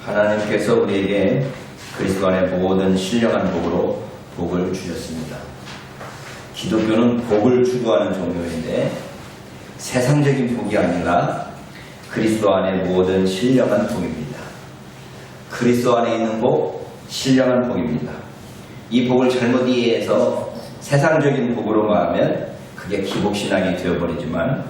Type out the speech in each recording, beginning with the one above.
하나님께서 우리에게 그리스도 안의 모든 신령한 복으로 복을 주셨습니다. 기독교는 복을 추구하는 종교인데 세상적인 복이 아니라 그리스도 안의 모든 신령한 복입니다. 그리스도 안에 있는 복, 신령한 복입니다. 이 복을 잘못 이해해서 세상적인 복으로 말하면 그게 기복신앙이 되어버리지만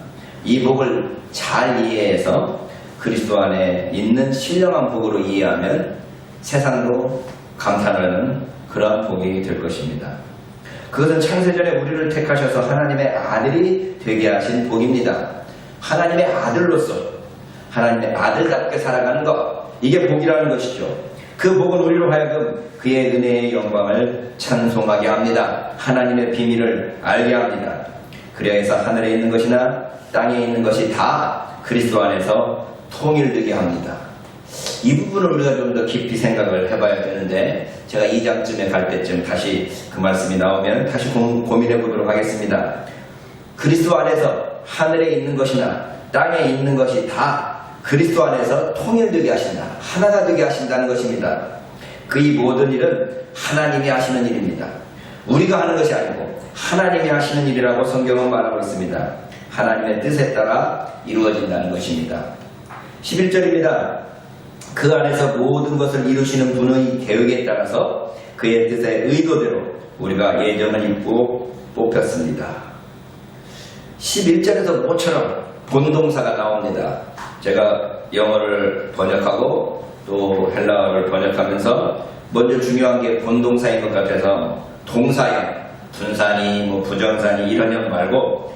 이 복을 잘 이해해서 그리스도 안에 있는 신령한 복으로 이해하면 세상도 감탄하는 그러한 복이 될 것입니다. 그것은 창세전에 우리를 택하셔서 하나님의 아들이 되게 하신 복입니다. 하나님의 아들로서 하나님의 아들답게 살아가는 것, 이게 복이라는 것이죠. 그 복은 우리로 하여금 그의 은혜의 영광을 찬송하게 합니다. 하나님의 비밀을 알게 합니다. 그래야 해서 하늘에 있는 것이나 땅에 있는 것이 다 그리스도 안에서 통일되게 합니다. 이 부분을 우리가 좀 더 깊이 생각을 해봐야 되는데 제가 2장쯤에 갈 때쯤 다시 그 말씀이 나오면 다시 고민해 보도록 하겠습니다. 그리스도 안에서 하늘에 있는 것이나 땅에 있는 것이 다 그리스도 안에서 통일되게 하신다. 하나가 되게 하신다는 것입니다. 그 이 모든 일은 하나님이 하시는 일입니다. 우리가 하는 것이 아니고 하나님이 하시는 일이라고 성경은 말하고 있습니다. 하나님의 뜻에 따라 이루어진다는 것입니다. 11절입니다. 그 안에서 모든 것을 이루시는 분의 계획에 따라서 그의 뜻의 의도대로 우리가 예정을 입고 뽑혔습니다. 11절에서 모처럼 본동사가 나옵니다. 제가 영어를 번역하고 또 헬라어를 번역하면서 먼저 중요한 게 본동사인 것 같아서 동사형, 분산이 부정산이 이런 형 말고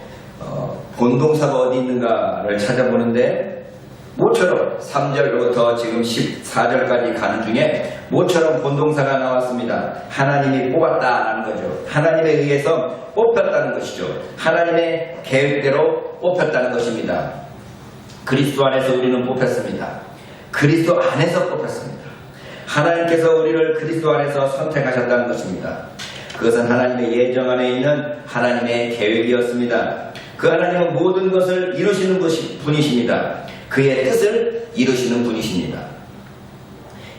본동사가 어디 있는가를 찾아보는데 모처럼 3절부터 지금 14절까지 가는 중에 모처럼 본동사가 나왔습니다. 하나님이 뽑았다라는 거죠. 하나님에 의해서 뽑혔다는 것이죠. 하나님의 계획대로 뽑혔다는 것입니다. 그리스도 안에서 우리는 뽑혔습니다. 그리스도 안에서 뽑혔습니다. 하나님께서 우리를 그리스도 안에서 선택하셨다는 것입니다. 그것은 하나님의 예정 안에 있는 하나님의 계획이었습니다. 그 하나님은 모든 것을 이루시는 분이십니다. 그의 뜻을 이루시는 분이십니다.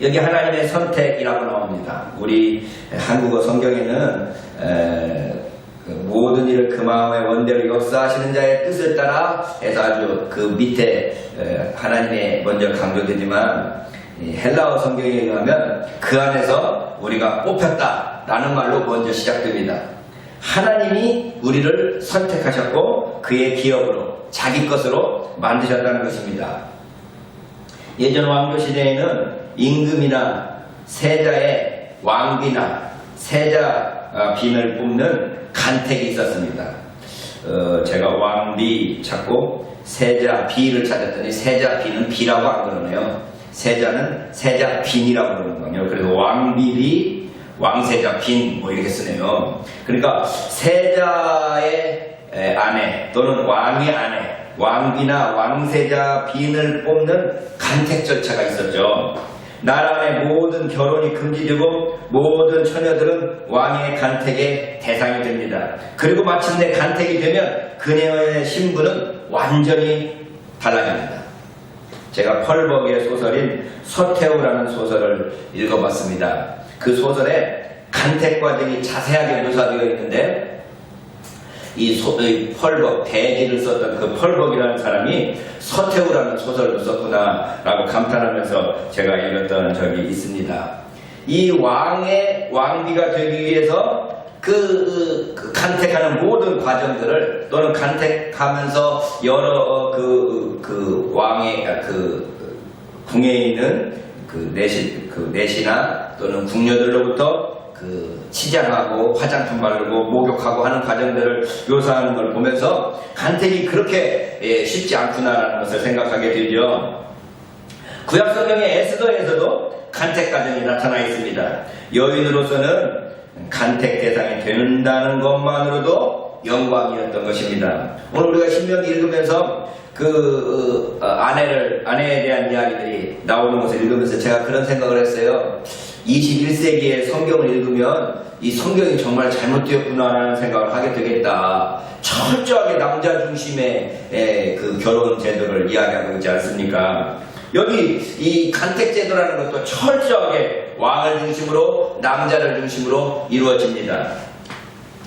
여기 하나님의 선택이라고 나옵니다. 우리 한국어 성경에는 모든 일을 그 마음의 원대로 역사하시는 자의 뜻을 따라 해서 아주 그 밑에 하나님의 먼저 강조되지만 헬라어 성경에 의하면 그 안에서 우리가 뽑혔다라는 말로 먼저 시작됩니다. 하나님이 우리를 선택하셨고 그의 기업으로 자기 것으로 만드셨다는 것입니다. 예전 왕조 시대에는 임금이나 세자의 왕비나 세자 빈을 뽑는 간택이 있었습니다. 제가 왕비 찾고 세자 비를 찾았더니 세자 비는 비라고 안 그러네요. 세자는 세자 빈이라고 그러는군요. 그래서 왕비비 왕세자 빈 이렇게 쓰네요. 그러니까 세자의 아내 또는 왕의 아내, 왕비나 왕세자 빈을 뽑는 간택 절차가 있었죠. 나라 안의 모든 결혼이 금지되고 모든 처녀들은 왕의 간택의 대상이 됩니다. 그리고 마침내 간택이 되면 그녀의 신분은 완전히 달라집니다. 제가 펄벅의 소설인 서태후라는 소설을 읽어봤습니다. 그 소설에 간택 과정이 자세하게 묘사되어 있는데 이 펄벅, 대지를 썼던 그 펄벅이라는 사람이 서태후라는 소설을 썼구나 라고 감탄하면서 제가 읽었던 적이 있습니다. 이 왕비가 되기 위해서 그 간택하는 모든 과정들을 또는 간택하면서 여러 그 왕의 궁에 있는 내시나 또는 궁녀들로부터 치장하고 화장품 바르고 목욕하고 하는 과정들을 묘사하는 걸 보면서 간택이 그렇게 쉽지 않구나라는 것을 생각하게 되죠. 구약 성경의 에스더에서도 간택 과정이 나타나 있습니다. 여인으로서는 간택 대상이 된다는 것만으로도 영광이었던 것입니다. 오늘 우리가 신명기 읽으면서 아내에 대한 이야기들이 나오는 것을 읽으면서 제가 그런 생각을 했어요. 21세기의 성경을 읽으면 이 성경이 정말 잘못되었구나라는 생각을 하게 되겠다. 철저하게 남자 중심의 그 결혼 제도를 이야기하고 있지 않습니까? 여기 이 간택제도라는 것도 철저하게 왕을 중심으로 남자를 중심으로 이루어집니다.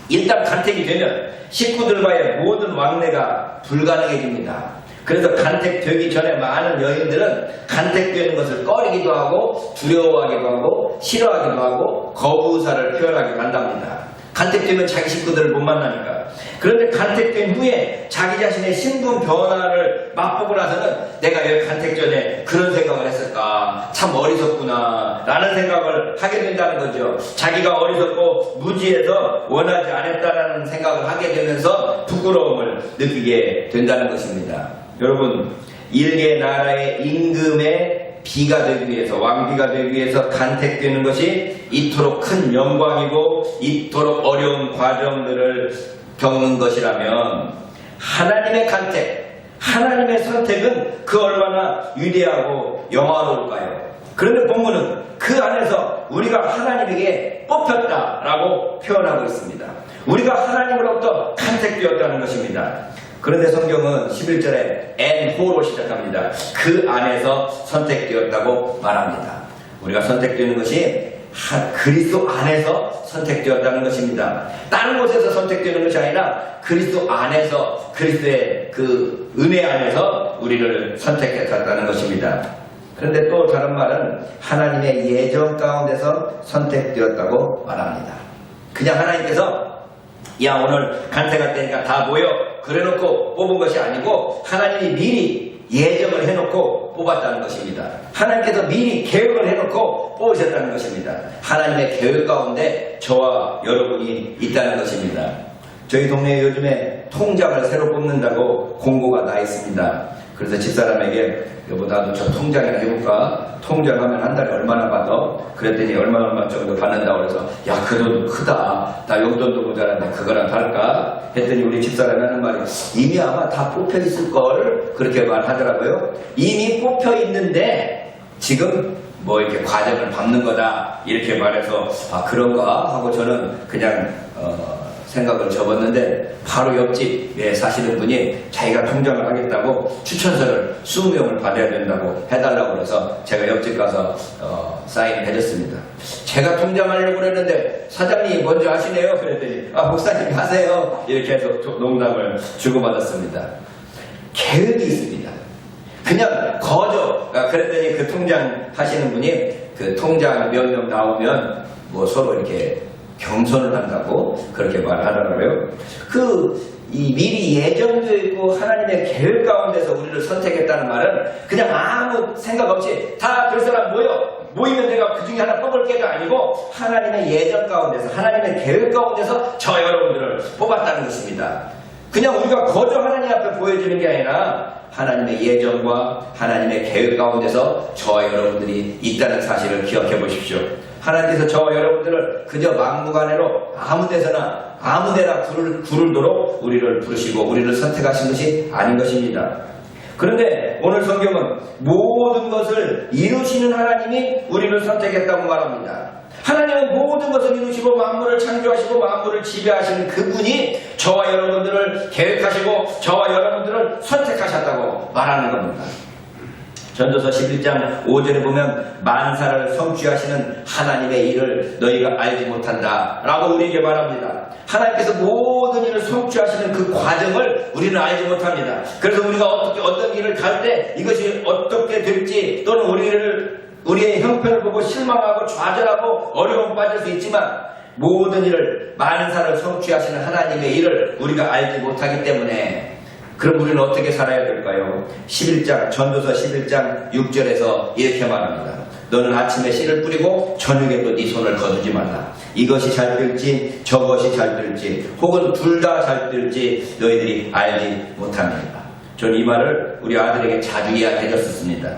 일단 간택이 되면 식구들과의 모든 왕래가 불가능해집니다. 그래서 간택되기 전에 많은 여인들은 간택되는 것을 꺼리기도 하고 두려워하기도 하고 싫어하기도 하고 거부사를 표현하기도 한답니다. 간택되면 자기 식구들을 못 만나니까. 그런데 간택된 후에 자기 자신의 신분 변화를 맛보고 나서는 내가 왜 간택 전에 그런 생각을 했을까? 참 어리석구나 라는 생각을 하게 된다는 거죠. 자기가 어리석고 무지해서 원하지 않았다는 생각을 하게 되면서 부끄러움을 느끼게 된다는 것입니다. 여러분, 일개 나라의 임금의 비가 되기 위해서, 왕비가 되기 위해서 간택되는 것이 이토록 큰 영광이고 이토록 어려운 과정들을 겪는 것이라면 하나님의 간택, 하나님의 선택은 그 얼마나 위대하고 영화로울까요? 그런데 본문은 그 안에서 우리가 하나님에게 뽑혔다라고 표현하고 있습니다. 우리가 하나님으로부터 간택되었다는 것입니다. 그런데 성경은 11절에 and4로 시작합니다. 그 안에서 선택되었다고 말합니다. 우리가 선택되는 것이 그리스도 안에서 선택되었다는 것입니다. 다른 곳에서 선택되는 것이 아니라 그리스도 안에서, 그리스도의 그 은혜 안에서 우리를 선택했다는 것입니다. 그런데 또 다른 말은 하나님의 예정 가운데서 선택되었다고 말합니다. 그냥 하나님께서 야 오늘 간택할 때니까 다 모여 그래놓고 뽑은 것이 아니고 하나님이 미리 예정을 해놓고 뽑았다는 것입니다. 하나님께서 미리 계획을 해놓고 뽑으셨다는 것입니다. 하나님의 계획 가운데 저와 여러분이 있다는 것입니다. 저희 동네에 요즘에 통장을 새로 뽑는다고 공고가 나 있습니다. 그래서 집사람에게 여보 나도 저 통장이나 해볼까? 통장하면 한 달에 얼마나 받아? 그랬더니 얼마 정도 받는다고 그래서 야 그 돈 크다. 나 용돈도 모자란데 그거랑 다를까? 했더니 우리 집사람이 하는 말이 이미 아마 다 뽑혀 있을걸? 그렇게 말하더라고요. 이미 뽑혀 있는데 지금 뭐 이렇게 과정을 밟는 거다 이렇게 말해서 아 그런가 하고 저는 그냥 생각을 접었는데 바로 옆집 사시는 분이 자기가 통장을 하겠다고 추천서를 20명을 받아야 된다고 해달라고 그래서 제가 옆집 가서 사인을 해줬습니다. 제가 통장하려고 그랬는데 사장님이 먼저 하시네요. 그랬더니 아 목사님이 하세요. 이렇게 해서 농담을 주고받았습니다. 계획이 있습니다. 그냥 거저 그랬더니 그 통장 하시는 분이 그 통장 몇 명 나오면 뭐 서로 이렇게 겸손을 한다고 그렇게 말하더라고요. 이 미리 예정되어 있고 하나님의 계획 가운데서 우리를 선택했다는 말은 그냥 아무 생각 없이 다 그 사람 모이면 내가 그 중에 하나 뽑을 게가 아니고 하나님의 예정 가운데서 하나님의 계획 가운데서 저 여러분들을 뽑았다는 것입니다. 그냥 우리가 거저 하나님 앞에 보여주는 게 아니라 하나님의 예정과 하나님의 계획 가운데서 저와 여러분들이 있다는 사실을 기억해 보십시오. 하나님께서 저와 여러분들을 그저 막무가내로 아무데서나 아무데나 부르도록 우리를 부르시고 우리를 선택하신 것이 아닌 것입니다. 그런데 오늘 성경은 모든 것을 이루시는 하나님이 우리를 선택했다고 말합니다. 하나님은 모든 것을 이루시고 만물을 창조하시고 만물을 지배하시는 그분이 저와 여러분들을 계획하시고 저와 여러분들을 선택하셨다고 말하는 겁니다. 전도서 11장 5절에 보면 만사를 성취하시는 하나님의 일을 너희가 알지 못한다 라고 우리에게 말합니다. 하나님께서 모든 일을 성취하시는 그 과정을 우리는 알지 못합니다. 그래서 우리가 어떤 일을 갈 때 이것이 어떻게 될지 또는 우리의 형편을 보고 실망하고 좌절하고 어려움 빠질 수 있지만 모든 일을 만사를 성취하시는 하나님의 일을 우리가 알지 못하기 때문에 그럼 우리는 어떻게 살아야 될까요? 전도서 11장 6절에서 이렇게 말합니다. 너는 아침에 씨를 뿌리고 저녁에 또 네 손을 거두지 말라. 이것이 잘 될지 저것이 잘 될지 혹은 둘 다 잘 될지 너희들이 알지 못합니다. 저는 이 말을 우리 아들에게 자주 이야기해줬습니다.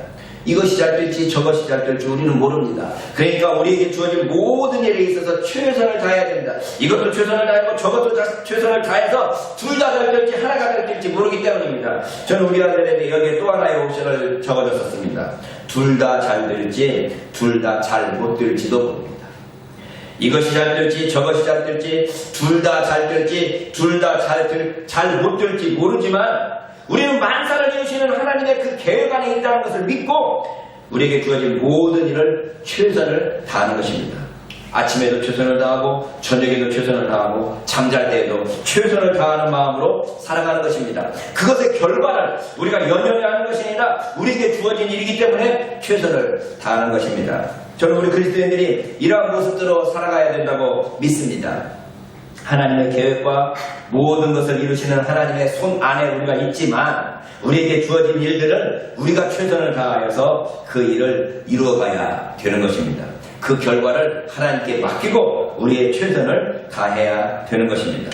이것이 잘 될지 저것이 잘 될지 우리는 모릅니다. 그러니까 우리에게 주어진 모든 일에 있어서 최선을 다해야 된다. 이것도 최선을 다하고 저것도 최선을 다해서 둘 다 잘 될지 하나가 잘 될지 모르기 때문입니다. 저는 우리 아들에게 여기에 또 하나의 옵션을 적어줬었습니다. 둘 다 잘 될지 둘 다 잘 못 될지도 모릅니다. 이것이 잘 될지 저것이 잘 될지 둘 다 잘 될지 둘 다 잘 못 될지 모르지만 우리는 만사를 이루시는 하나님의 그 계획 안에 있다는 것을 믿고 우리에게 주어진 모든 일을 최선을 다하는 것입니다. 아침에도 최선을 다하고 저녁에도 최선을 다하고 잠잘 때에도 최선을 다하는 마음으로 살아가는 것입니다. 그것의 결과를 우리가 연연히 하는 것이 아니라 우리에게 주어진 일이기 때문에 최선을 다하는 것입니다. 저는 우리 그리스도인들이 이러한 모습대로 살아가야 된다고 믿습니다. 하나님의 계획과 모든 것을 이루시는 하나님의 손 안에 우리가 있지만 우리에게 주어진 일들은 우리가 최선을 다하여서 그 일을 이루어가야 되는 것입니다. 그 결과를 하나님께 맡기고 우리의 최선을 다해야 되는 것입니다.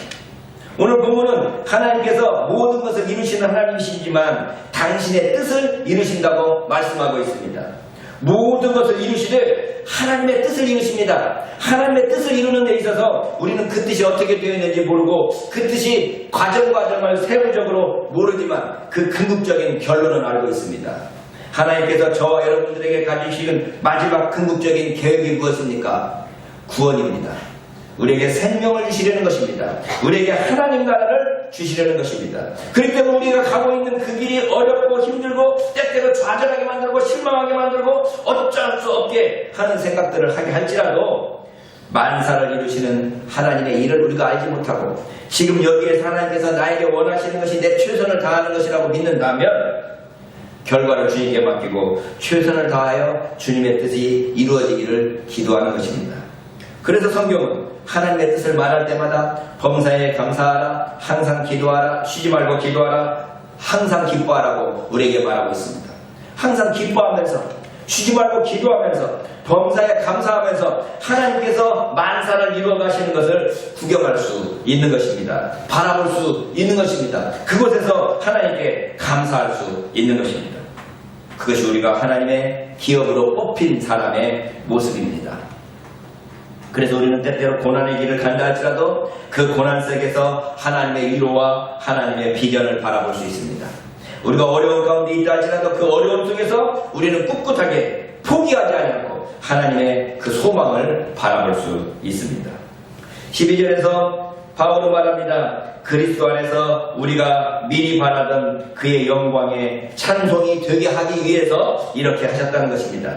오늘 본문은 하나님께서 모든 것을 이루시는 하나님이시지만 당신의 뜻을 이루신다고 말씀하고 있습니다. 모든 것을 이루시되 하나님의 뜻을 이루십니다. 하나님의 뜻을 이루는 데 있어서 우리는 그 뜻이 어떻게 되어 있는지 모르고 그 뜻이 과정을 세부적으로 모르지만 그 궁극적인 결론은 알고 있습니다. 하나님께서 저와 여러분들에게 가지시는 마지막 궁극적인 계획이 무엇입니까? 구원입니다. 우리에게 생명을 주시려는 것입니다. 우리에게 하나님 나라를 주시려는 것입니다. 그렇기 때문에 우리가 가고 있는 그 길이 어렵고 힘들고 때때로 좌절하게 만들고 실망하게 만들고 어쩔 수 없게 하는 생각들을 하게 할지라도 만사를 이루시는 하나님의 일을 우리가 알지 못하고 지금 여기에서 하나님께서 나에게 원하시는 것이 내 최선을 다하는 것이라고 믿는다면 결과를 주님께 맡기고 최선을 다하여 주님의 뜻이 이루어지기를 기도하는 것입니다. 그래서 성경은 하나님의 뜻을 말할 때마다 범사에 감사하라, 항상 기도하라, 쉬지 말고 기도하라, 항상 기뻐하라고 우리에게 말하고 있습니다. 항상 기뻐하면서 쉬지 말고 기도하면서 범사에 감사하면서 하나님께서 만사를 이루어 가시는 것을 구경할 수 있는 것입니다. 바라볼 수 있는 것입니다. 그곳에서 하나님께 감사할 수 있는 것입니다. 그것이 우리가 하나님의 기업으로 뽑힌 사람의 모습입니다. 그래서 우리는 때때로 고난의 길을 간다 할지라도 그 고난 속에서 하나님의 위로와 하나님의 비전을 바라볼 수 있습니다. 우리가 어려운 가운데 있다 할지라도 그 어려움 속에서 우리는 꿋꿋하게 포기하지 않고 하나님의 그 소망을 바라볼 수 있습니다. 12절에서 바울은 말합니다. 그리스도 안에서 우리가 미리 바라던 그의 영광의 찬송이 되게 하기 위해서 이렇게 하셨다는 것입니다.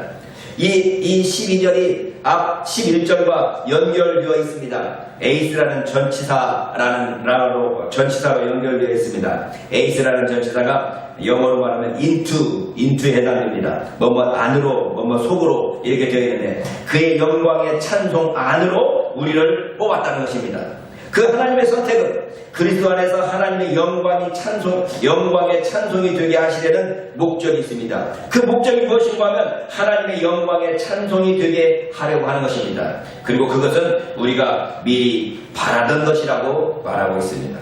이 12절이 앞 11절과 연결되어 있습니다. 에이스라는 전치사로 연결되어 있습니다. 에이스라는 전치사가 영어로 말하면 into에 해당됩니다. 뭐뭐 안으로, 뭐뭐 속으로 이렇게 되어 있는데 그의 영광의 찬송 안으로 우리를 뽑았다는 것입니다. 그 하나님의 선택은 그리스도 안에서 하나님의 영광의 찬송이 되게 하시려는 목적이 있습니다. 그 목적이 무엇인가 하면 하나님의 영광의 찬송이 되게 하려고 하는 것입니다. 그리고 그것은 우리가 미리 바라던 것이라고 말하고 있습니다.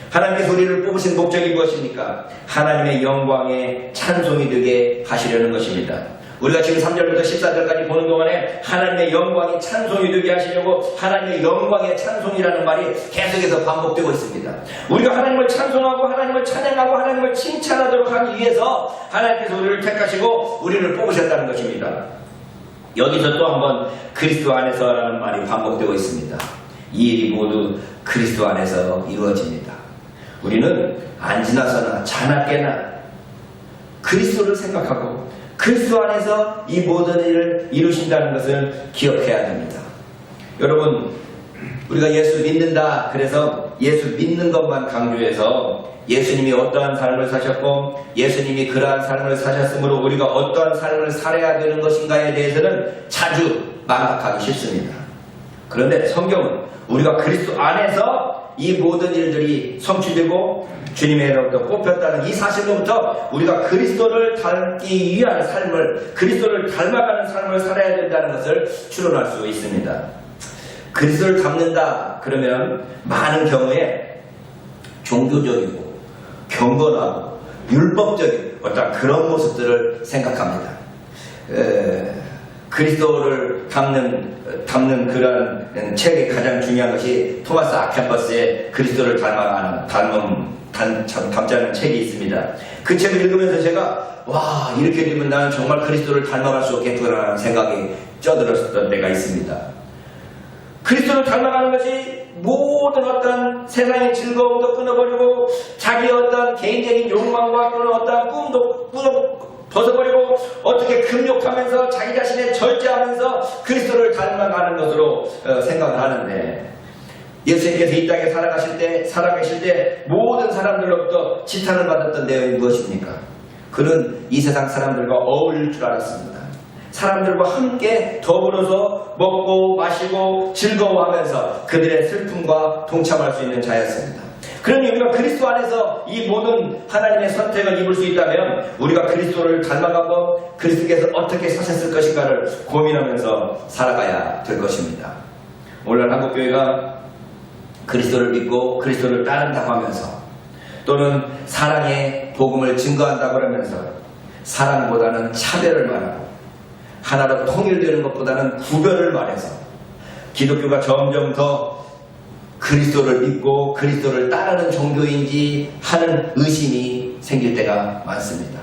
하나님께서 우리를 뽑으신 목적이 무엇입니까? 하나님의 영광의 찬송이 되게 하시려는 것입니다. 우리가 지금 3절부터 14절까지 보는 동안에 하나님의 영광이 찬송이 되게 하시려고 하나님의 영광의 찬송이라는 말이 계속해서 반복되고 있습니다. 우리가 하나님을 찬송하고 하나님을 찬양하고 하나님을 칭찬하도록 하기 위해서 하나님께서 우리를 택하시고 우리를 뽑으셨다는 것입니다. 여기서 또 한번 그리스도 안에서라는 말이 반복되고 있습니다. 이 일이 모두 그리스도 안에서 이루어집니다. 우리는 안 지나서나 자나깨나 그리스도를 생각하고 그리스도 안에서 이 모든 일을 이루신다는 것을 기억해야 됩니다. 여러분, 우리가 예수 믿는다 그래서 예수 믿는 것만 강조해서 예수님이 어떠한 삶을 사셨고 예수님이 그러한 삶을 사셨으므로 우리가 어떠한 삶을 살아야 되는 것인가에 대해서는 자주 망각하기 쉽습니다. 그런데 성경은 우리가 그리스도 안에서 이 모든 일들이 성취되고 주님으로부터 뽑혔다는 이 사실로부터 우리가 그리스도를 닮기 위한 삶을, 그리스도를 닮아가는 삶을 살아야 된다는 것을 추론할 수 있습니다. 그리스도를 닮는다 그러면 많은 경우에 종교적이고 경건하고 율법적인 어떤 그런 모습들을 생각합니다. 그리스도를 담는 그런 책의 가장 중요한 것이 토마스 아켄버스의 그리스도를 담자는 책이 있습니다. 그 책을 읽으면서 제가 와, 이렇게 되면 나는 정말 그리스도를 닮아갈 수 없겠구나라는 생각이 쪄들었던 때가 있습니다. 그리스도를 닮아가는 것이 모든 어떤 세상의 즐거움도 끊어버리고 자기의 어떤 개인적인 욕망과 또는 어떤 꿈도 벗어버리고 어떻게 금욕하면서 자기 자신에 절제하면서 그리스도를 닮아가는 것으로 생각을 하는데, 예수님께서 이 땅에 살아계실 때 모든 사람들로부터 지탄을 받았던 내용이 무엇입니까? 그는 이 세상 사람들과 어울릴 줄 알았습니다. 사람들과 함께 더불어서 먹고 마시고 즐거워하면서 그들의 슬픔과 동참할 수 있는 자였습니다. 그러니 우리가 그리스도 안에서 이 모든 하나님의 선택을 입을 수 있다면 우리가 그리스도를 닮아가고 그리스도께서 어떻게 사셨을 것인가를 고민하면서 살아가야 될 것입니다. 오늘 한국교회가 그리스도를 믿고 그리스도를 따른다고 하면서 또는 사랑의 복음을 증거한다고 하면서 사랑보다는 차별을 말하고 하나로 통일되는 것보다는 구별을 말해서 기독교가 점점 더 그리스도를 믿고 그리스도를 따르는 종교인지 하는 의심이 생길 때가 많습니다.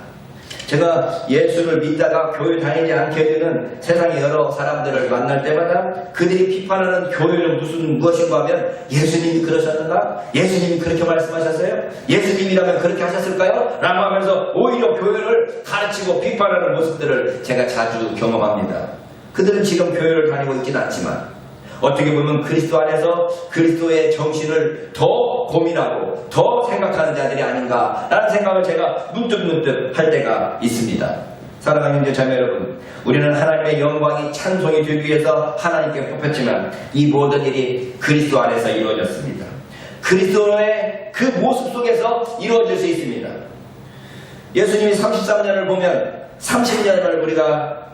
제가 예수를 믿다가 교회 다니지 않게 되는 세상의 여러 사람들을 만날 때마다 그들이 비판하는 교회는 무엇인가 하면, 예수님이 그러셨는가? 예수님이 그렇게 말씀하셨어요? 예수님이라면 그렇게 하셨을까요? 라고 하면서 오히려 교회를 가르치고 비판하는 모습들을 제가 자주 경험합니다. 그들은 지금 교회를 다니고 있지는 않지만 어떻게 보면 그리스도 안에서 그리스도의 정신을 더 고민하고 더 생각하는 자들이 아닌가라는 생각을 제가 문득문득 할 때가 있습니다. 사랑하는 형제 자매 여러분, 우리는 하나님의 영광이 찬송이 되기 위해서 하나님께 뽑혔지만 이 모든 일이 그리스도 안에서 이루어졌습니다. 그리스도의 그 모습 속에서 이루어질 수 있습니다. 예수님이 33년을 보면 30년을 우리가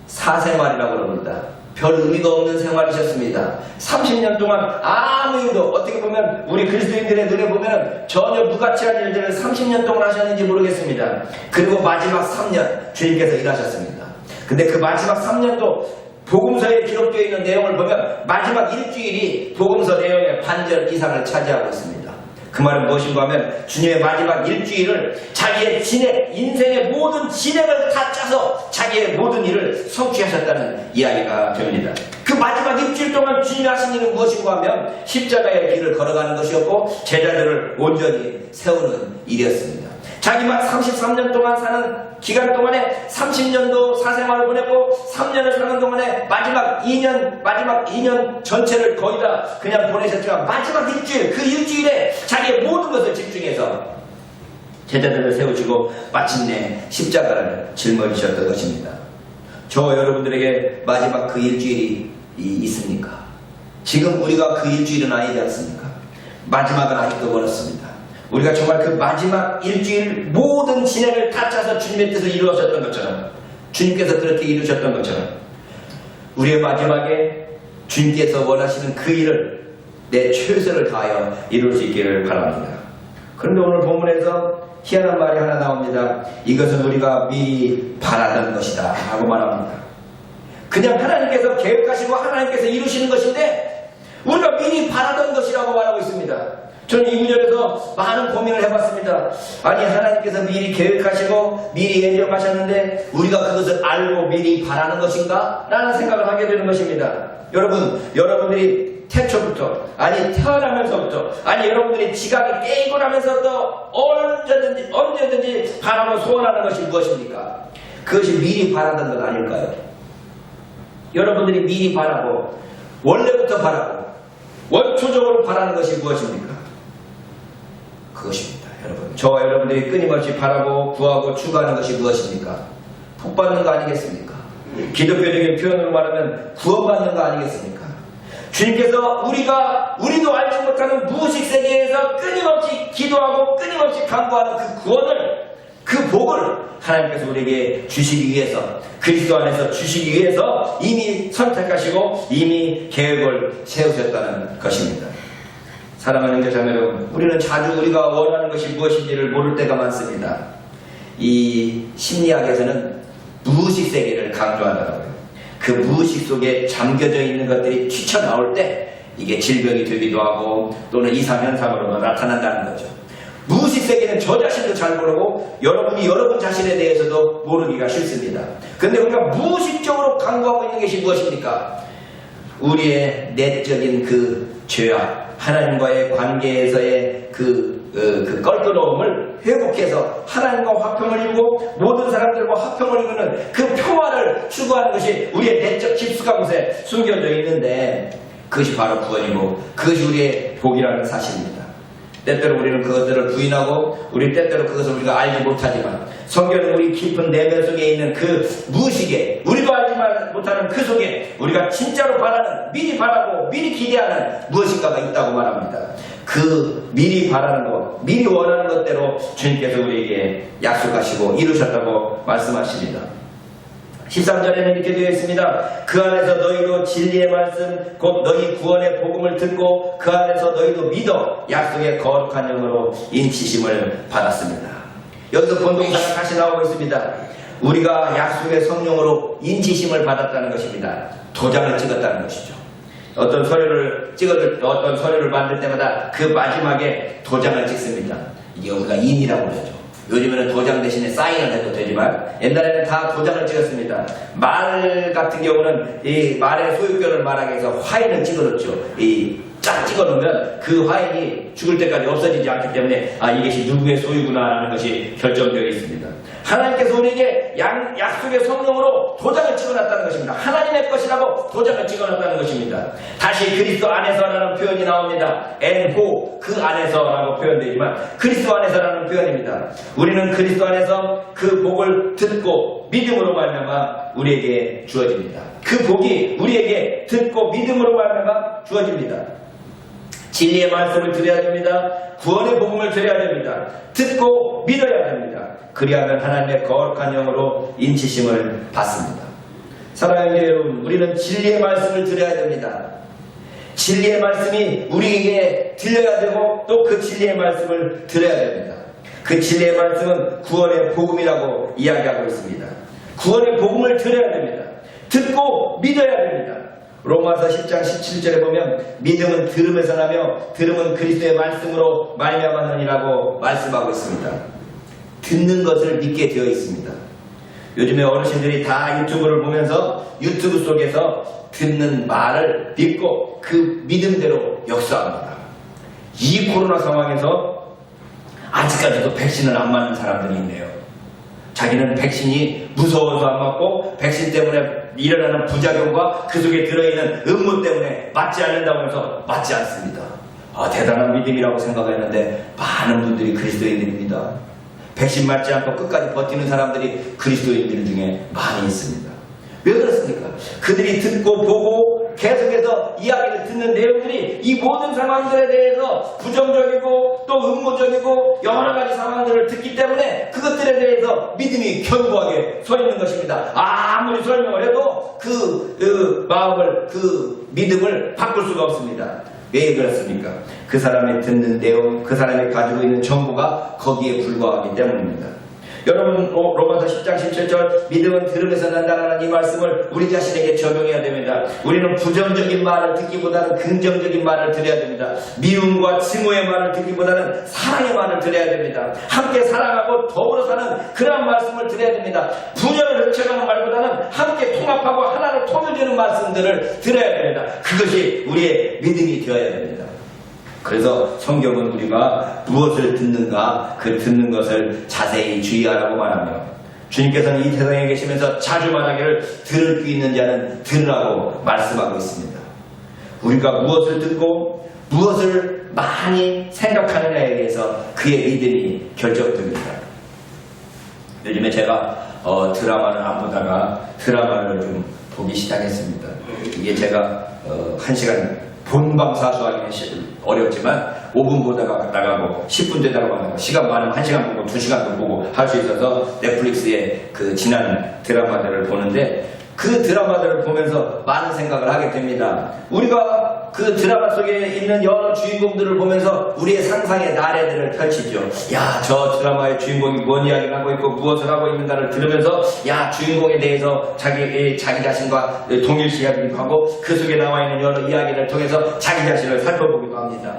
사생활이라고 그럽니다. 별 의미가 없는 생활이셨습니다. 30년 동안 아무 일도, 어떻게 보면 우리 그리스도인들의 눈에 보면 전혀 무가치한 일들을 30년 동안 하셨는지 모르겠습니다. 그리고 마지막 3년 주님께서 일하셨습니다. 근데 그 마지막 3년도 복음서에 기록되어 있는 내용을 보면 마지막 일주일이 복음서 내용의 반절 이상을 차지하고 있습니다. 그 말은 무엇인가 하면 주님의 마지막 일주일을 자기의 인생의 모든 진행을 다 짜서 자기의 모든 일을 성취하셨다는 이야기가 됩니다. 그 마지막 일주일 동안 주님이 하신 일은 무엇인가 하면 십자가의 길을 걸어가는 것이었고 제자들을 온전히 세우는 일이었습니다. 자기만 33년 동안 사는 기간 동안에 30년도 사생활을 보냈고 3년을 사는 동안에 마지막 2년 전체를 거의 다 그냥 보내셨지만 마지막 일주일, 그 일주일에 자기의 모든 것을 집중해서 제자들을 세우시고 마침내 십자가를 짊어지셨던 것입니다. 저와 여러분들에게 마지막 그 일주일이 있습니까? 지금 우리가 그 일주일은 아니지 않습니까? 마지막은 아직도 멀었습니다. 우리가 정말 그 마지막 일주일 모든 진행을 다 짜서 주님의 뜻을 이루셨던 것처럼, 주님께서 그렇게 이루셨던 것처럼 우리의 마지막에 주님께서 원하시는 그 일을 내 최선을 다하여 이룰 수 있기를 바랍니다. 그런데 오늘 본문에서 희한한 말이 하나 나옵니다. 이것은 우리가 미리 바라던 것이다 하고 말합니다. 그냥 하나님께서 계획하시고 하나님께서 이루시는 것인데 우리가 미리 바라던 것이라고 말하고 있습니다. 저는 이 구절에서 많은 고민을 해봤습니다. 아니, 하나님께서 미리 계획하시고 미리 예정하셨는데 우리가 그것을 알고 미리 바라는 것인가? 라는 생각을 하게 되는 것입니다. 여러분들이 태초부터, 아니 태어나면서부터, 아니 여러분들이 지각이 깨고 나면서부터 언제든지 바라고 소원하는 것이 무엇입니까? 그것이 미리 바라던 것 아닐까요? 여러분들이 미리 바라고 원래부터 바라고 원초적으로 바라는 것이 무엇입니까? 그것입니다. 여러분, 저와 여러분들이 끊임없이 바라고 구하고 추구하는 것이 무엇입니까? 복받는 거 아니겠습니까? 기독교적인 표현으로 말하면 구원받는 거 아니겠습니까? 주님께서 우리도 알지 못하는 무의식 세계에서 끊임없이 기도하고 끊임없이 간구하는 그 구원을, 그 복을 하나님께서 우리에게 주시기 위해서, 그리스도 안에서 주시기 위해서 이미 선택하시고 이미 계획을 세우셨다는 것입니다. 사랑하는 형제 자매 여러분, 우리는 자주 우리가 원하는 것이 무엇인지를 모를 때가 많습니다. 이 심리학에서는 무의식 세계를 강조하더라고요. 그 무의식 속에 잠겨져 있는 것들이 튀쳐나올 때 이게 질병이 되기도 하고 또는 이상현상으로 나타난다는 거죠. 무의식 세계는 저 자신도 잘 모르고 여러분이 여러분 자신에 대해서도 모르기가 싫습니다. 그런데 우리가 무의식적으로 강구하고 있는 것이 무엇입니까? 우리의 내적인 그 죄악, 하나님과의 관계에서의 그 껄끄러움을 회복해서 하나님과 화평을 이루고 모든 사람들과 화평을 이루는 그 평화를 추구하는 것이 우리의 내적 깊숙한 곳에 숨겨져 있는데, 그것이 바로 구원이고 그것이 우리의 복이라는 사실입니다. 때때로 우리는 그것들을 부인하고 우리 때때로 그것을 우리가 알지 못하지만, 성경은 우리 깊은 내면 속에 있는 그 무의식에, 우리도 알지 못하는 그 속에 우리가 진짜로 바라는, 미리 바라고 미리 기대하는 무엇인가가 있다고 말합니다. 그 미리 바라는 것, 미리 원하는 것대로 주님께서 우리에게 약속하시고 이루셨다고 말씀하십니다. 13절에는 이렇게 되어 있습니다. 그 안에서 너희도 진리의 말씀 곧 너희 구원의 복음을 듣고 그 안에서 너희도 믿어 약속의 거룩한 영으로 인치심을 받았습니다. 여기서 본동사가 다시 나오고 있습니다. 우리가 약속의 성령으로 인치심을 받았다는 것입니다. 도장을 찍었다는 것이죠. 어떤 서류를 만들 때마다 그 마지막에 도장을 찍습니다. 이게 우리가 인이라고 그러죠. 요즘에는 도장 대신에 사인을 해도 되지만 옛날에는 다 도장을 찍었습니다. 말 같은 경우는 이 말의 소유권을 말하기 위해서 화인을 찍어놓죠. 쫙 찍어놓으면 그 화인이 죽을 때까지 없어지지 않기 때문에 이것이 누구의 소유구나라는 것이 결정되어 있습니다. 하나님께서 우리에게 약속의 성령으로 도장을 찍어놨다는 것입니다. 하나님의 것이라고 도장을 찍어놨다는 것입니다. 다시 그리스도 안에서라는 표현이 나옵니다. 엔호, 그 안에서라고 표현되지만 그리스도 안에서라는 표현입니다. 우리는 그리스도 안에서 그 복을 듣고 믿음으로 말미암아 우리에게 주어집니다. 그 복이 우리에게 듣고 믿음으로 말미암아 주어집니다. 진리의 말씀을 들어야 됩니다. 구원의 복음을 들어야 됩니다. 듣고 믿어야 됩니다. 그리하면 하나님의 거룩한 영으로 인치심을 받습니다. 사랑하는 여러분, 우리는 진리의 말씀을 들어야 됩니다. 진리의 말씀이 우리에게 들려야 되고 또 그 진리의 말씀을 들어야 됩니다. 그 진리의 말씀은 구원의 복음이라고 이야기하고 있습니다. 구원의 복음을 들어야 됩니다. 듣고 믿어야 됩니다. 로마서 10장 17절에 보면 믿음은 들음에서 나며 들음은 그리스도의 말씀으로 말미암았느니라고 말씀하고 있습니다. 듣는 것을 믿게 되어 있습니다. 요즘에 어르신들이 다 유튜브를 보면서 유튜브 속에서 듣는 말을 믿고 그 믿음대로 역사합니다. 이 코로나 상황에서 아직까지도 백신을 안 맞는 사람들이 있네요. 자기는 백신이 무서워서 안 맞고 백신 때문에 일어나는 부작용과 그 속에 들어있는 음모 때문에 맞지 않는다고 해서 맞지 않습니다. 대단한 믿음이라고 생각했는데 많은 분들이 그리스도인들입니다. 백신 맞지 않고 끝까지 버티는 사람들이 그리스도인들 중에 많이 있습니다. 왜 그렇습니까? 그들이 듣고 보고 계속해서 이야기를 듣는 내용들이 이 모든 상황들에 대해서 부정적이고 또 음모적이고 여러 가지 상황들을 듣기 때문에 그것들에 대해서 믿음이 견고하게 서 있는 것입니다. 아무리 설명을 해도 그 마음을, 그 믿음을 바꿀 수가 없습니다. 왜 그렇습니까? 그 사람의 듣는 내용, 그 사람이 가지고 있는 정보가 거기에 불과하기 때문입니다. 여러분, 로마서 10장 17절 믿음은 들음에서 난다라는 이 말씀을 우리 자신에게 적용해야 됩니다. 우리는 부정적인 말을 듣기보다는 긍정적인 말을 들어야 됩니다. 미움과 증오의 말을 듣기보다는 사랑의 말을 들어야 됩니다. 함께 사랑하고 더불어 사는 그런 말씀을 들어야 됩니다. 분열을 훔쳐가는 말보다는 함께 통합하고 하나로 통일되는 말씀들을 들어야 됩니다. 그것이 우리의 믿음이 되어야 됩니다. 그래서 성경은 우리가 무엇을 듣는가, 그 듣는 것을 자세히 주의하라고 말하며 주님께서는 이 세상에 계시면서 자주 말하기를 들을 귀 있는 자는 들으라고 말씀하고 있습니다. 우리가 무엇을 듣고 무엇을 많이 생각하느냐에 대해서 그의 믿음이 결정됩니다. 요즘에 제가 드라마를 안 보다가 드라마를 좀 보기 시작했습니다. 이게 제가 1시간 본방사수하기는 어렵지만 5분 보다가 나가고 10분 되다가 나가고 시간 많으면 1시간 보고 2시간도 보고 할 수 있어서 넷플릭스의 그 지난 드라마들을 보는데 그 드라마들을 보면서 많은 생각을 하게 됩니다. 우리가 그 드라마 속에 있는 여러 주인공들을 보면서 우리의 상상의 나래들을 펼치죠. 야, 저 드라마의 주인공이 뭔 이야기를 하고 있고 무엇을 하고 있는가를 들으면서 야, 주인공에 대해서 자기 자신과 동일시하기도 하고 그 속에 나와 있는 여러 이야기를 통해서 자기 자신을 살펴보기도 합니다.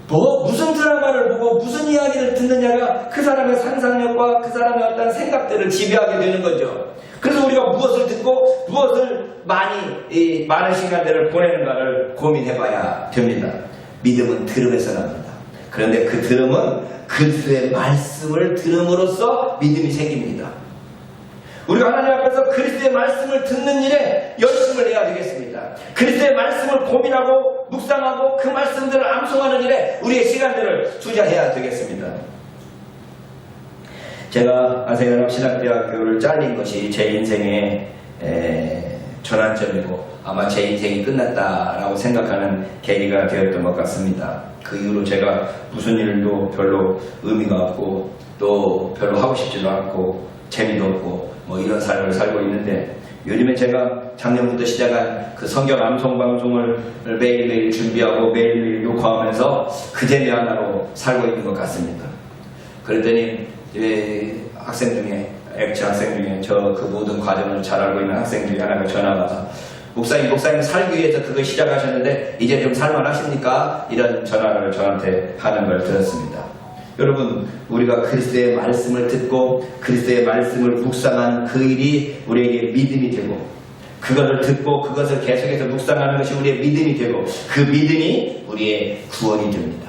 무슨 드라마를 보고 무슨 이야기를 듣느냐가 그 사람의 상상력과 그 사람의 어떤 생각들을 지배하게 되는 거죠. 그래서 우리가 무엇을 듣고 무엇을 많은 시간들을 보내는가를 고민해봐야 됩니다. 믿음은 들음에서 납니다. 그런데 그 들음은 그리스도의 말씀을 들음으로써 믿음이 생깁니다. 우리가 하나님 앞에서 그리스도의 말씀을 듣는 일에 열심을 내야 되겠습니다. 그리스도의 말씀을 고민하고 묵상하고 그 말씀들을 암송하는 일에 우리의 시간들을 투자해야 되겠습니다. 제가 아세아람 신학대학교를 잘린 것이 제 인생의 전환점이고 아마 제 인생이 끝났다라고 생각하는 계기가 되었던 것 같습니다. 그 이후로 제가 무슨 일도 별로 의미가 없고 또 별로 하고 싶지도 않고 재미도 없고 뭐 이런 삶을 살고 있는데, 요즘에 제가 작년부터 시작한 그 성경 암송 방송을 매일매일 준비하고 매일매일 녹화하면서 그 재미 하나로 살고 있는 것 같습니다. 그랬더니 학생 중에 액체 학생 중에 저 그 모든 과정을 잘 알고 있는 학생 중에 하나가 전화가 와서 목사님 살기 위해서 그거 시작하셨는데 이제 좀 살만하십니까? 이런 전화를 저한테 하는 걸 들었습니다. 여러분, 우리가 그리스도의 말씀을 듣고 그리스도의 말씀을 묵상한 그 일이 우리에게 믿음이 되고, 그것을 듣고 그것을 계속해서 묵상하는 것이 우리의 믿음이 되고, 그 믿음이 우리의 구원이 됩니다.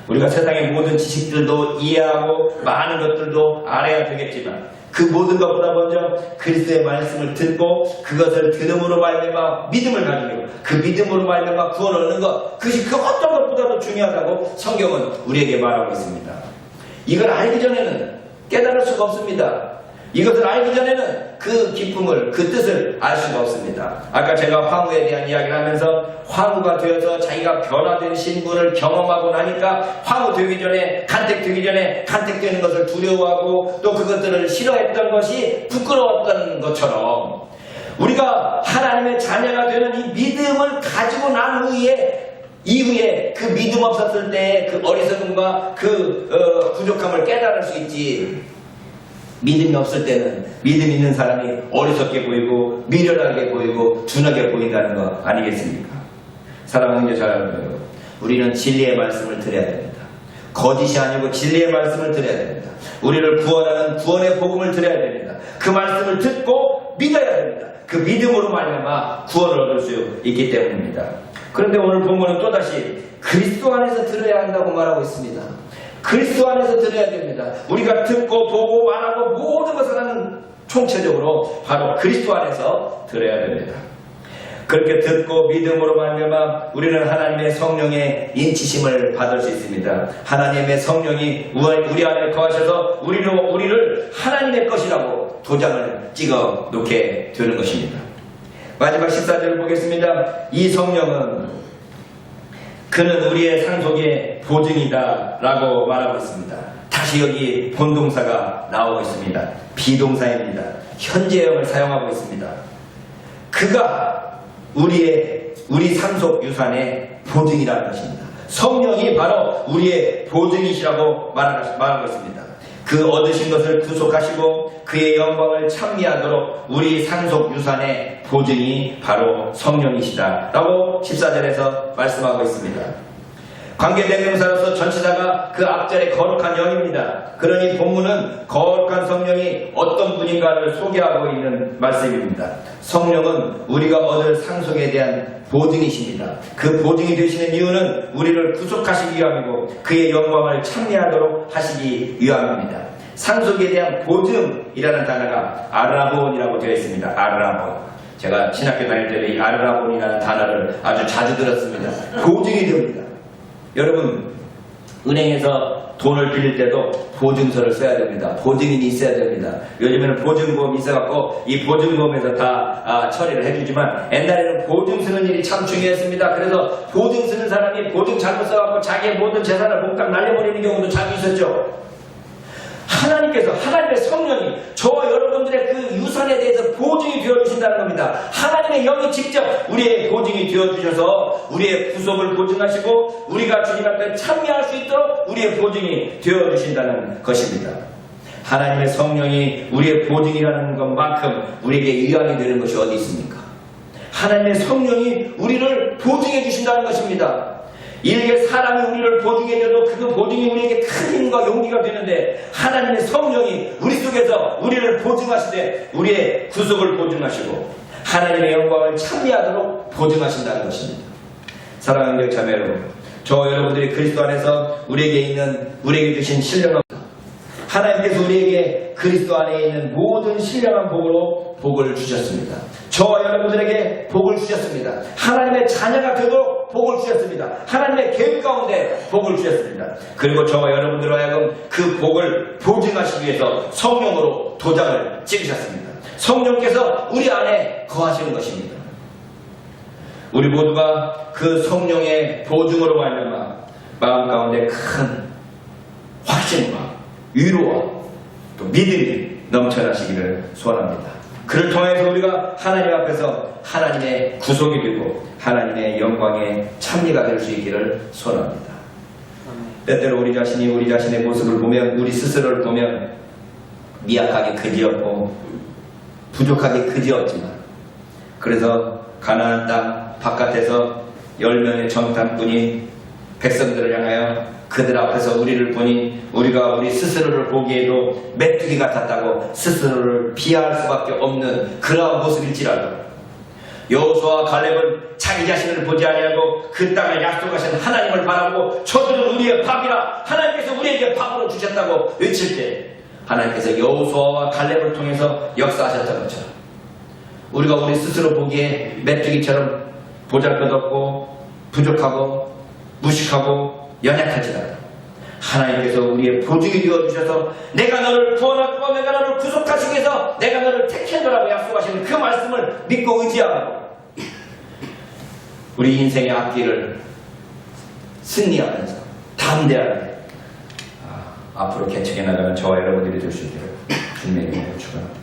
우리가 세상의 모든 지식들도 이해하고 많은 것들도 알아야 되겠지만 그 모든 것보다 먼저 그리스도의 말씀을 듣고 그것을 들음으로 말미암아 믿음을 가지고 그 믿음으로 말미암아 구원을 얻는 것, 그것이 그 어떤 것보다도 중요하다고 성경은 우리에게 말하고 있습니다. 이걸 알기 전에는 깨달을 수가 없습니다. 이것을 알기 전에는 그 기쁨을, 그 뜻을 알 수가 없습니다. 아까 제가 황후에 대한 이야기를 하면서 황후가 되어서 자기가 변화된 신분을 경험하고 나니까 황후 되기 전에, 간택되기 전에 간택되는 것을 두려워하고 또 그것들을 싫어했던 것이 부끄러웠던 것처럼, 우리가 하나님의 자녀가 되는 이 믿음을 가지고 난 이후에 그 믿음 없었을 때의 그 어리석음과 그 부족함을 깨달을 수 있지. 믿음이 없을 때는 믿음 있는 사람이 어리석게 보이고 미련하게 보이고 둔하게 보인다는 거 아니겠습니까? 사랑하는 게 잘 알고요. 우리는 진리의 말씀을 드려야 됩니다. 거짓이 아니고 진리의 말씀을 드려야 됩니다. 우리를 구원하는 구원의 복음을 드려야 됩니다. 그 말씀을 듣고 믿어야 됩니다. 그 믿음으로 말미암아 구원을 얻을 수 있기 때문입니다. 그런데 오늘 본문은 또다시 그리스도 안에서 들어야 한다고 말하고 있습니다. 그리스도 안에서 들어야 됩니다. 우리가 듣고 보고 말하고 모든 것을 하는 총체적으로 바로 그리스도 안에서 들어야 됩니다. 그렇게 듣고 믿음으로 말미암아 우리는 하나님의 성령의 인치심을 받을 수 있습니다. 하나님의 성령이 우리 안에 거하셔서 우리를 하나님의 것이라고 도장을 찍어 놓게 되는 것입니다. 마지막 14절을 보겠습니다. 이 성령은 그는 우리의 상속의 보증이다 라고 말하고 있습니다. 다시 여기 본동사가 나오고 있습니다. 비동사입니다. 현재형을 사용하고 있습니다. 그가 우리 상속 유산의 보증이라는 것입니다. 성령이 바로 우리의 보증이시라고 말하고 있습니다. 그 얻으신 것을 구속하시고 그의 영광을 찬미하도록 우리 상속 유산의 보증이 바로 성령이시다 라고 14절에서 말씀하고 있습니다. 관계대명사로서 전치사가 그 앞절의 거룩한 영입니다. 그러니 본문은 거룩한 성령이 어떤 분인가를 소개하고 있는 말씀입니다. 성령은 우리가 얻을 상속에 대한 보증이십니다. 그 보증이 되시는 이유는 우리를 구속하시기 위함이고 그의 영광을 찬미하도록 하시기 위함입니다. 상속에 대한 보증이라는 단어가 아르라본이라고 되어 있습니다. 아르라본. 제가 신학교 다닐 때 이 아르라본이라는 단어를 아주 자주 들었습니다. 보증이 됩니다. 여러분, 은행에서 돈을 빌릴 때도 보증서를 써야 됩니다. 보증인이 있어야 됩니다. 요즘에는 보증보험이 있어갖고 이 보증보험에서 다 처리를 해주지만 옛날에는 보증 쓰는 일이 참 중요했습니다. 그래서 보증 쓰는 사람이 보증 잘못 써갖고 자기의 모든 재산을 몽땅 날려버리는 경우도 자주 있었죠. 하나님께서, 하나님의 성령이 저와 여러분들의 그 유산에 대해서 보증이 되어주신다는 겁니다. 하나님의 영이 직접 우리의 보증이 되어주셔서 우리의 구속을 보증하시고 우리가 주님 앞에 참여할 수 있도록 우리의 보증이 되어주신다는 것입니다. 하나님의 성령이 우리의 보증이라는 것만큼 우리에게 유한이 되는 것이 어디 있습니까? 하나님의 성령이 우리를 보증해 주신다는 것입니다. 이렇게 사람이 우리를 보증해줘도 그 보증이 우리에게 큰 힘과 용기가 되는데 하나님의 성령이 우리 속에서 우리를 보증하시되 우리의 구속을 보증하시고 하나님의 영광을 찬미하도록 보증하신다는 것입니다. 사랑하는 자매 여러분, 저 여러분들이 그리스도 안에서 우리에게 주신 신령한 하나님께서 우리에게 그리스도 안에 있는 모든 신령한 복으로 복을 주셨습니다. 저와 여러분들에게 복을 주셨습니다. 하나님의 자녀가 되도록 복을 주셨습니다. 하나님의 계획 가운데 복을 주셨습니다. 그리고 저와 여러분들로 하여금 그 복을 보증하시기 위해서 성령으로 도장을 찍으셨습니다. 성령께서 우리 안에 거하시는 것입니다. 우리 모두가 그 성령의 보증으로 말미암아 마음 가운데 큰 확신과 위로와 또 믿음이 넘쳐나시기를 소원합니다. 그를 통해서 우리가 하나님 앞에서 하나님의 구속이 되고 하나님의 영광의 찬미가 될 수 있기를 소원합니다. 때때로 우리 자신의 모습을 보면 우리 스스로를 보면 미약하게 그지없고 부족하게 그지없지만 그래서 가나안 땅 바깥에서 10명의 정탐꾼이 백성들을 향하여 그들 앞에서 우리를 보니 우리가 우리 스스로를 보기에도 메뚜기 같았다고 스스로를 비하할 수밖에 없는 그러한 모습일지라도 여호수아와 갈렙은 자기 자신을 보지 아니하고 그 땅을 약속하신 하나님을 바라보고 저들은 우리의 밥이라 하나님께서 우리에게 밥으로 주셨다고 외칠 때 하나님께서 여호수아와 갈렙을 통해서 역사하셨던 것처럼 우리가 우리 스스로 보기에 메뚜기처럼 보잘것없고 부족하고 무식하고 연약하지라도 하나님께서 우리의 보증이 되어주셔서 내가 너를 구원하고 내가 너를 구속하시기 위해서 내가 너를 택했노라고 약속하시는 그 말씀을 믿고 의지하고 우리 인생의 앞길을 승리하면서 담대하게 앞으로 개척해 나가는 저와 여러분들이 될 수 있도록 주님의 이름으로 축원합니다.